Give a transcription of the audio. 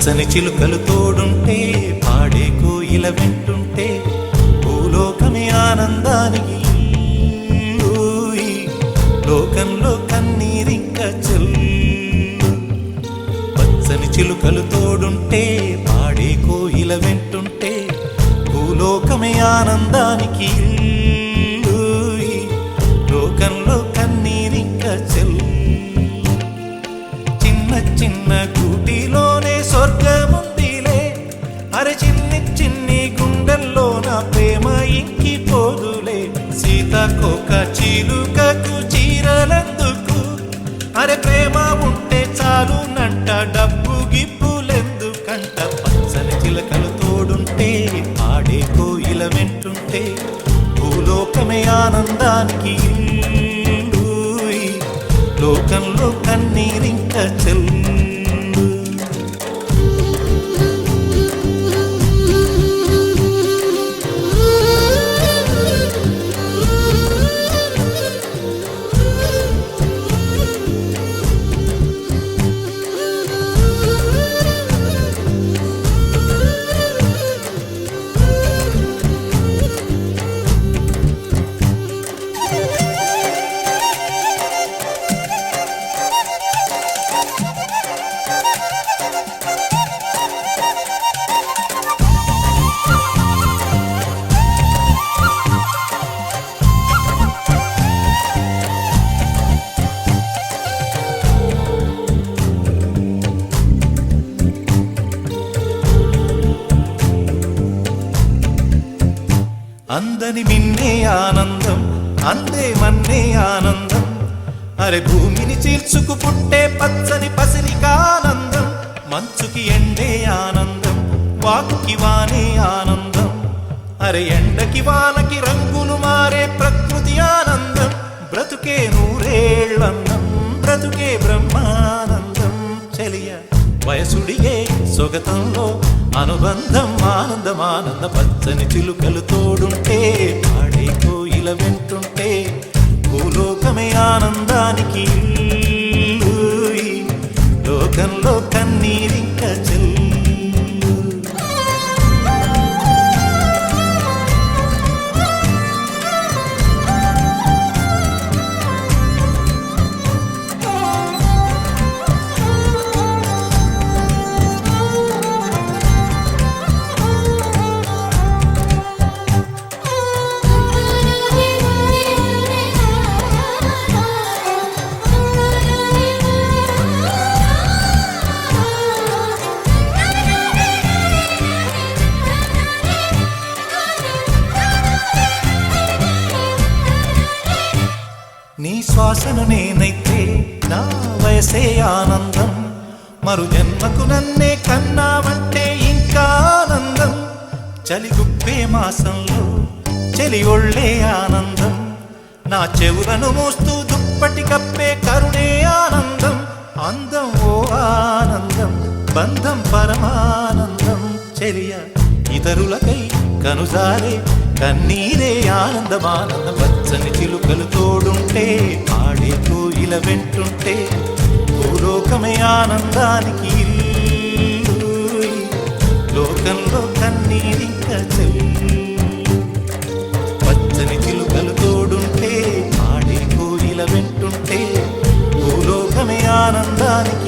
పచ్చని చిలుకలు తోడుంటే పాడే కోయిల వెంటుంటే భూలోకమే ఆనందానికి లోకంలో కన్నీరింక చెల్లు. పచ్చని చిలుకలు తోడుంటే పాడే కోయిల వెంటుంటే భూలోకమే ఆనందానికి లోకంలో కన్నీరింక చెల్లు. చిన్న చిన్న గూటిలోనే స్వర్గముందిలే, అరే చిన్ని చిన్ని గుండెల్లో నా ప్రేమ ఇంకిపోదులే. సీతాకోక చిలుకకు చీరలెందుకు, అరే ప్రేమ ఉంటే చాలునంట, డబ్బు గిప్పులెందుకంట. పచ్చని చిలకలు తోడుంటే ఆడే కోయిల వెంటుంటే భూలోకమే ఆనందానికి లోకంలో కన్నీరింక చెల్లు. అందని మిన్నే ఆనందం, అందే మన్నే ఆనందం, అరే భూమిని చీల్చుకు పుట్టే పచ్చని పసిరికానందం. మంచుకి ఎండే ఆనందం, వాకుకి వానే ఆనందం, అరే ఎండకి వానకి రంగులు మారే ప్రకృతి ఆనందం. బ్రతుకే నూరేళ్ళందం, బ్రతుకే బ్రహ్మానందం. చెలియ వయసుడిగే సొగతంలో అనుబంధం ఆనందమానంద. పచ్చని చిలుకలు తోడుంటే పాడే కోయిల వెంటుంటే భూలోకమే ఆనందానికి లోకంలో కన్నీరింక చెల్లు. నీ శ్వాసను నేనైతే నా వయసే ఆనందం, మరు జన్మకు నన్నే కన్నావంటే ఇంకా ఆనందం. చలిగుప్పే మాసంలో చెలి ఒళ్ళే ఆనందం, నా చెవులను మోస్తూ దుప్పటి కప్పే కరుణే ఆనందం. అందం ఓ ఆనందం, బంధం పరమానందం. చెలియ ఇతరులకై కనుసారే కన్నీరే ఆనందమానందం. పచ్చని చిలుకలు తోడుంటే ఆడే కోయిల వెంటుంటే భూలోకమే ఆనందానికి లోకంలో కన్నీరింక చెల్లు. పచ్చని చిలుకలు తోడుంటే ఆడే కోయిల వెంటుంటే భూలోకమే ఆనందానికి